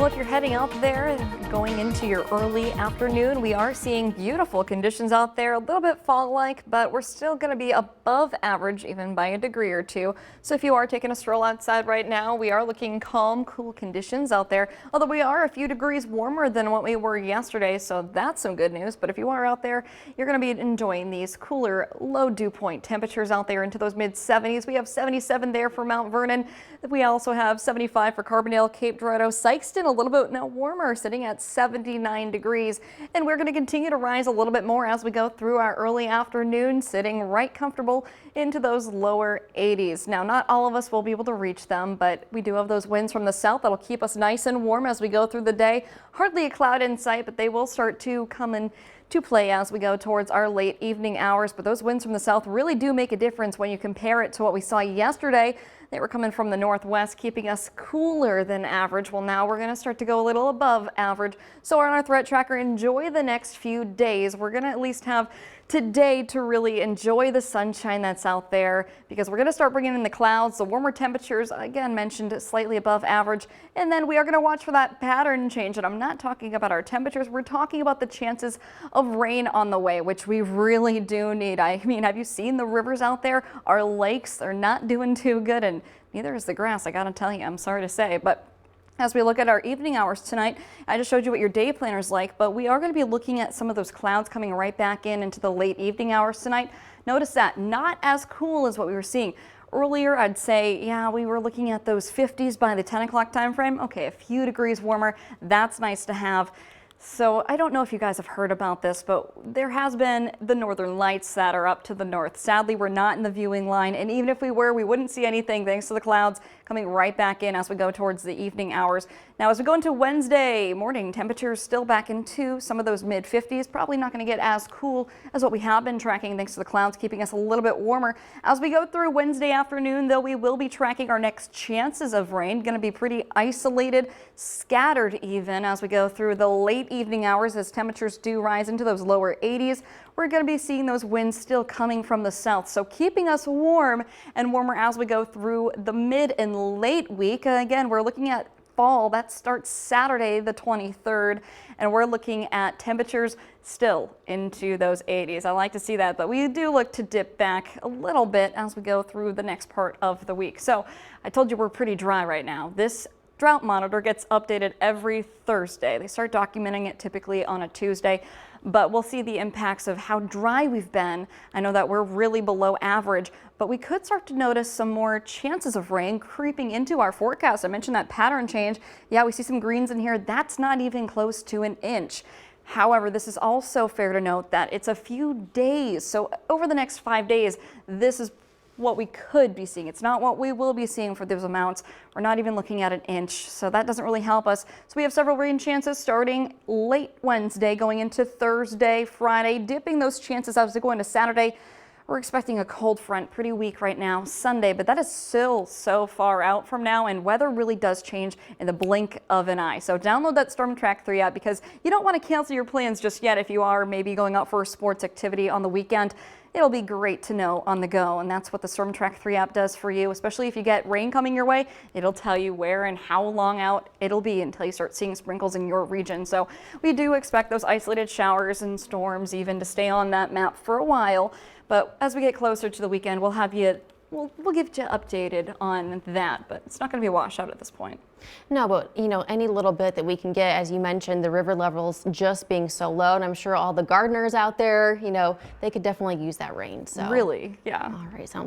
Well, if you're heading out there going into your early afternoon, we are seeing beautiful conditions out there, a little bit fall-like, but we're still going to be above average even by a degree or two. So if you are taking a stroll outside right now, we are looking calm, cool conditions out there, although we are a few degrees warmer than what we were yesterday, so that's some good news. But if you are out there, you're going to be enjoying these cooler, low dew point temperatures out there into those mid 70s. We have 77 there for Mount Vernon. We also have 75 for Carbondale, Cape Girardeau, Sykeston, a little bit now warmer, sitting at 79 degrees. And we're going to continue to rise a little bit more as we go through our early afternoon, sitting right comfortable into those lower 80s. Now, not all of us will be able to reach them, but we do have those winds from the south that'll keep us nice and warm as we go through the day. Hardly a cloud in sight, but they will start to come in to play as we go towards our late evening hours. But those winds from the south really do make a difference when you compare it to what we saw yesterday. They were coming from the northwest, keeping us cooler than average. Well, now we're going to start to go a little above average. So on our threat tracker, enjoy the next few days. We're going to at least have today to really enjoy the sunshine that's out there, because we're going to start bringing in the clouds. The warmer temperatures, again, mentioned slightly above average. And then we are going to watch for that pattern change. And I'm not talking about our temperatures. We're talking about the chances of rain on the way, which we really do need. I mean, have you seen the rivers out there? Our lakes are not doing too good, and neither is the grass, I got to tell you. I'm sorry to say, but as we look at our evening hours tonight, I just showed you what your day planner is like, but we are going to be looking at some of those clouds coming right back in into the late evening hours tonight. Notice that not as cool as what we were seeing earlier. I'd say, yeah, we were looking at those 50s by the 10 o'clock time frame. Okay, a few degrees warmer. That's nice to have. So I don't know if you guys have heard about this, but there has been the northern lights that are up to the north. Sadly, we're not in the viewing line, and even if we were, we wouldn't see anything thanks to the clouds coming right back in as we go towards the evening hours. Now, as we go into Wednesday morning, temperatures still back into some of those mid 50s. Probably not going to get as cool as what we have been tracking thanks to the clouds keeping us a little bit warmer. As we go through Wednesday afternoon, though, we will be tracking our next chances of rain. Going to be pretty isolated, scattered even as we go through the late evening hours. As temperatures do rise into those lower 80s, we're going to be seeing those winds still coming from the south, so keeping us warm and warmer as we go through the mid and late week. Again, we're looking at fall. That starts Saturday the 23rd, and we're looking at temperatures still into those 80s. I like to see that, but we do look to dip back a little bit as we go through the next part of the week. So I told you we're pretty dry right now. This drought monitor gets updated every Thursday. They start documenting it typically on a Tuesday, but we'll see the impacts of how dry we've been. I know that we're really below average, but we could start to notice some more chances of rain creeping into our forecast. I mentioned that pattern change. Yeah, we see some greens in here. That's not even close to an inch. However, this is also fair to note that it's a few days. So over the next 5 days, this is what we could be seeing. It's not what we will be seeing for those amounts. We're not even looking at an inch, so that doesn't really help us. So we have several rain chances starting late Wednesday, going into Thursday, Friday, dipping those chances as we go into Saturday. We're expecting a cold front, pretty weak right now, Sunday, but that is still so far out from now, and weather really does change in the blink of an eye. So download that Storm Track 3 app, because you don't want to cancel your plans just yet if you are maybe going out for a sports activity on the weekend. It'll be great to know on the go, and that's what the Storm Track 3 app does for you, especially if you get rain coming your way. It'll tell you where and how long out it'll be until you start seeing sprinkles in your region. So we do expect those isolated showers and storms even to stay on that map for a while. But as we get closer to the weekend, we'll have you, we'll give you updated on that, but it's not going to be a washout at this point. No, but any little bit that we can get, as you mentioned, the river levels just being so low, and I'm sure all the gardeners out there, they could definitely use that rain. So really, yeah. All right, sounds